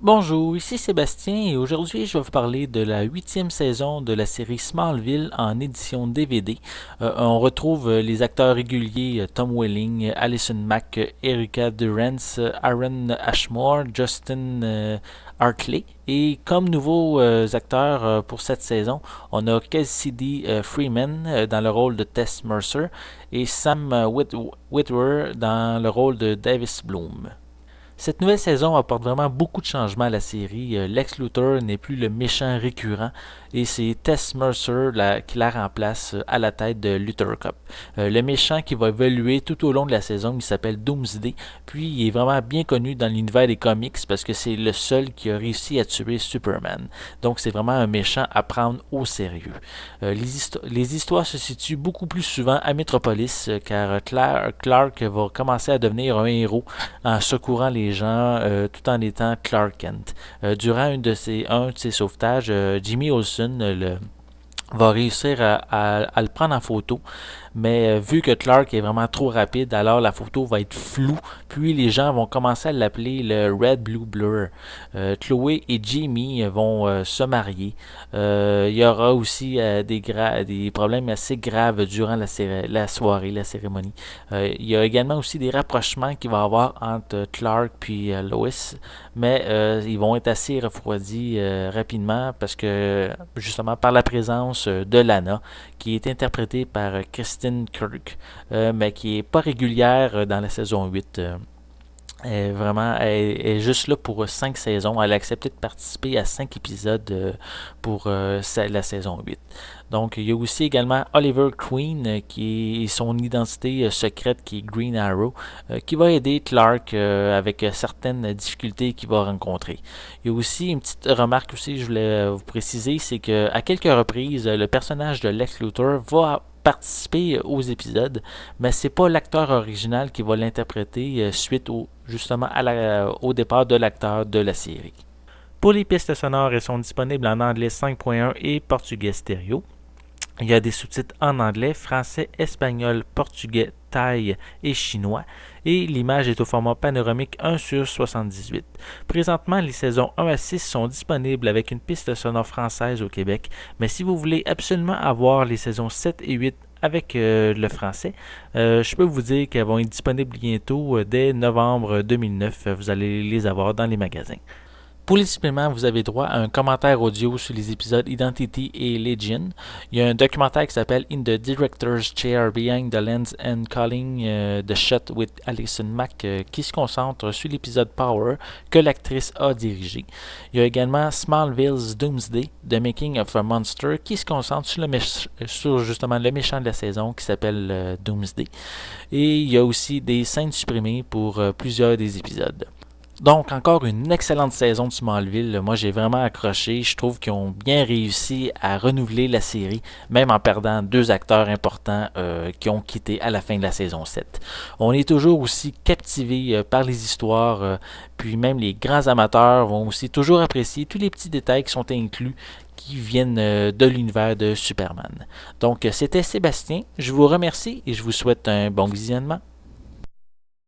Bonjour, ici Sébastien et aujourd'hui je vais vous parler de la huitième saison de la série Smallville en édition DVD. On retrouve les acteurs réguliers Tom Welling, Allison Mack, Erica Durance, Aaron Ashmore, Justin Hartley. Et comme nouveaux acteurs pour cette saison, on a Cassidy Freeman dans le rôle de Tess Mercer et Sam Witwer dans le rôle de Davis Bloom. Cette nouvelle saison apporte vraiment beaucoup de changements à la série. Lex Luthor n'est plus le méchant récurrent et c'est Tess Mercer qui la remplace à la tête de Luthor Cup. Le méchant qui va évoluer tout au long de la saison, il s'appelle Doomsday, puis il est vraiment bien connu dans l'univers des comics parce que c'est le seul qui a réussi à tuer Superman. Donc c'est vraiment un méchant à prendre au sérieux. Les histoires se situent beaucoup plus souvent à Metropolis car Clark va commencer à devenir un héros en secourant les gens tout en étant Clark Kent. Durant un de ses sauvetages, Jimmy Olsen va réussir à le prendre en photo, mais vu que Clark est vraiment trop rapide, alors la photo va être floue, puis les gens vont commencer à l'appeler le Red Blue Blur. Chloé et Jamie vont se marier. Il y aura aussi des problèmes assez graves durant la soirée, la cérémonie. Il y a également aussi des rapprochements qu'il va y avoir entre Clark puis Lois, mais ils vont être assez refroidis rapidement parce que justement par la présence de Lana, qui est interprétée par Kristen Kirk, mais qui est pas régulière dans la saison 8. Elle est juste là pour 5 saisons. Elle a accepté de participer à 5 épisodes pour la saison 8. Donc, il y a aussi également Oliver Queen, qui est son identité secrète, qui est Green Arrow, qui va aider Clark avec certaines difficultés qu'il va rencontrer. Il y a aussi une petite remarque aussi, je voulais vous préciser, c'est que à quelques reprises, le personnage de Lex Luthor va participer aux épisodes, mais c'est pas l'acteur original qui va l'interpréter suite justement au départ de l'acteur de la série. Pour les pistes sonores, elles sont disponibles en anglais 5.1 et portugais stéréo. Il y a des sous-titres en anglais, français, espagnol, portugais, thaï et chinois. Et l'image est au format panoramique 1/78. Présentement, les saisons 1 à 6 sont disponibles avec une piste sonore française au Québec. Mais si vous voulez absolument avoir les saisons 7 et 8 avec le français, je peux vous dire qu'elles vont être disponibles bientôt dès novembre 2009. Vous allez les avoir dans les magasins. Pour les suppléments, vous avez droit à un commentaire audio sur les épisodes Identity et Legion. Il y a un documentaire qui s'appelle In the Director's Chair Behind the Lens and Calling the Shot with Allison Mack qui se concentre sur l'épisode Power que l'actrice a dirigé. Il y a également Smallville's Doomsday, The Making of a Monster qui se concentre sur justement le méchant de la saison qui s'appelle Doomsday. Et il y a aussi des scènes supprimées pour plusieurs des épisodes. Donc, encore une excellente saison de Smallville. Moi, j'ai vraiment accroché. Je trouve qu'ils ont bien réussi à renouveler la série, même en perdant deux acteurs importants qui ont quitté à la fin de la saison 7. On est toujours aussi captivé par les histoires, puis même les grands amateurs vont aussi toujours apprécier tous les petits détails qui sont inclus qui viennent de l'univers de Superman. Donc, c'était Sébastien. Je vous remercie et je vous souhaite un bon visionnement.